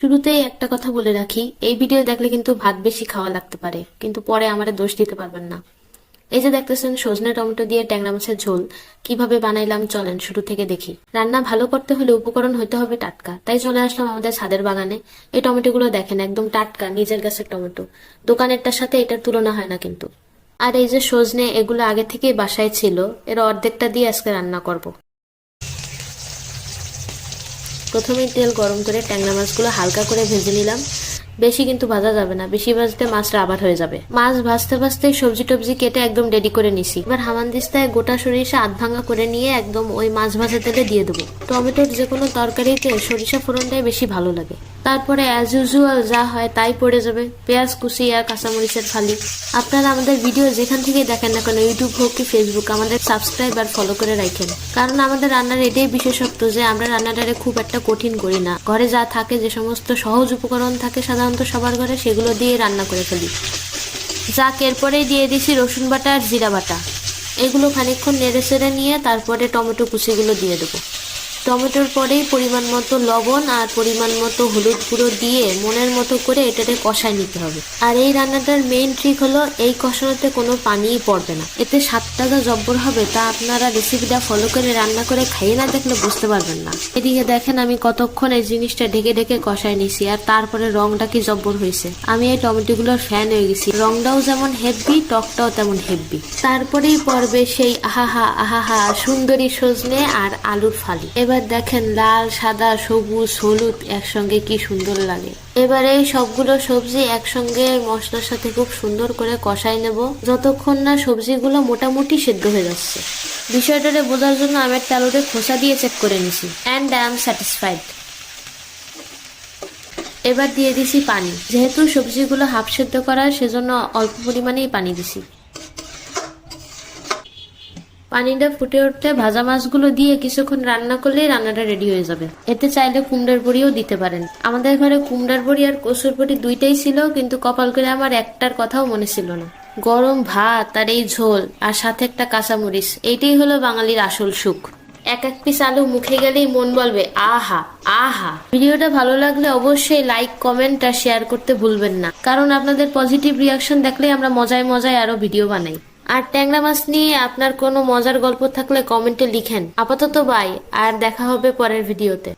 শুরুতেই একটা কথা বলে রাখি, এই ভিডিও দেখলে কিন্তু ভাত বেশি খাওয়া লাগতে পারে, কিন্তু পরে আমারে দোষ দিতে পারবেন না। এই যে দেখতেছেন সজনে টমেটো দিয়ে ট্যাংরা মাছের ঝোল কিভাবে বানাইলাম, চলেন শুরু থেকে দেখি। রান্না ভালো করতে হলে উপকরণ হইতে হবে টাটকা, তাই চলে আসলাম আমাদের ছাদের বাগানে। এই টমেটোগুলো দেখেন, একদম টাটকা, নিজের গাছের টমেটো। দোকানেরটার সাথে এটার তুলনা হয় না কিন্তু। আর এই যে সজনে, এগুলো আগে থেকেই বাসায় ছিল, এর অর্ধেকটা দিয়ে আজকে রান্না করব। প্রথমেই তেল গরম করে ট্যাংরা মাছগুলো হালকা করে ভেজে নিলাম। বেশি কিন্তু ভাজা যাবে না, বেশি ভাজতে মাছটা আবার হয়ে যাবে। মাছ ভাজতে ভাজতে সবজি টবজি কেটে একদম রেডি করে নিছি। এবার হামানদিস্তায় গোটা সরিষা আধ ভাঙা করে নিয়ে একদম ওই মাছ ভাজা তেলে দিয়ে দেবো। টমেটোর যে কোনো তরকারিতে সরিষা ফোড়নটাই বেশি ভালো লাগে। তারপরে অ্যাজ ইউজুয়াল যা হয় তাই পড়ে যাবে, পেঁয়াজ কুচি আর কাঁচামরিচের ফালি। আপনারা আমাদের ভিডিও যেখান থেকে দেখেন না কেন, ইউটিউব হোক কি ফেসবুক, আমাদের সাবস্ক্রাইব আর ফলো করে রাখেন। কারণ আমাদের রান্নার এটাই বিশেষত্ব যে আমরা রান্নাটারে খুব একটা কঠিন করি না। ঘরে যা থাকে, যে সমস্ত সহজ উপকরণ থাকে সাধারণত সবার ঘরে, সেগুলো দিয়ে রান্না করে ফেলি। যাক, এরপরেই দিয়ে দিছি রসুন বাটা আর জিরা বাটা। এগুলো খানিকক্ষণ নেড়ে চেড়ে নিয়ে তারপরে টমেটো কুচিগুলো দিয়ে দেবো। টমেটোর পরেই পরিমাণ মতো লবণ আর পরিমাণ মতো হলুদ গুঁড়ো দিয়ে মনের মতো করে এটাতে কষায় নিতে হবে। আর এই রান্নাটার মেইন ট্রিক হলো, এই কষানোতে কোনো পানিই পড়বে না, এতে স্বাদটা যা জব্বর হবে তা আপনারা রেসিপিটা ফলো করে রান্না করে খাইয়ে না দেখলে বুঝতে পারবেন না। এদিকে দেখেন আমি কতক্ষণ এই জিনিসটা ঢেকে ঢেকে কষায় নিছি, আর তারপরে রংটা কি জব্বর হয়েছে। আমি এই টমেটোগুলোর ফ্যান হয়ে গেছি, রংটাও যেমন হেভি, টকটাও তেমন হেভি। তারপরেই পড়বে সেই আহাহা আহাহা সুন্দরী সজনে আর আলুর ফালি। এবার দেখেন লাল, সাদা, সবুজ, হলুদ একসঙ্গে কি সুন্দর লাগে। এবারে সবগুলো সবজি একসঙ্গে মশলার সাথে খুব সুন্দর করে কষাই নেব, যতক্ষণ না সবজিগুলো মোটামুটি সেদ্ধ হয়ে যাচ্ছে। বিষয়টারে বোঝার জন্য আমি একটা আলুতে খোসা দিয়ে চেক করে নিছি, অ্যান্ড আই এম স্যাটিসফাইড। এবার দিয়ে দিছি পানি। যেহেতু সবজিগুলো হাফ সেদ্ধ করা, সেজন্য অল্প পরিমাণেই পানি দিছি। পানিটা ফুটে উঠতে ভাজা মাছগুলো দিয়ে কিছুক্ষণ রান্না করলেই রান্নাটা রেডি হয়ে যাবে। এতে চাইলে কুমড়ার বড়িও দিতে পারেন। আমাদের ঘরে কুমড়ার বড়ি আর কসুর বড়ি দুইটাই ছিল, কিন্তু কপাল করে আমার একটার কথাও মনে ছিল না। গরম ভাত আর এই ঝোল আর সাথে একটা কাঁচামরিচ, এইটাই হলো বাঙালির আসল সুখ। এক এক পিস আলু মুখে গেলেই মন বলবে আহা আহা। ভিডিওটা ভালো লাগলে অবশ্যই লাইক, কমেন্ট আর শেয়ার করতে ভুলবেন না, কারণ আপনাদের পজিটিভ রিয়াকশন দেখলে আমরা মজায় মজায় আরো ভিডিও বানাই। আর ট্যাংরা মাছ নিয়ে আপনার কোনো মজার গল্প থাকলে কমেন্টে লিখেন। আপাতত বাই, আর দেখা হবে পরের ভিডিওতে।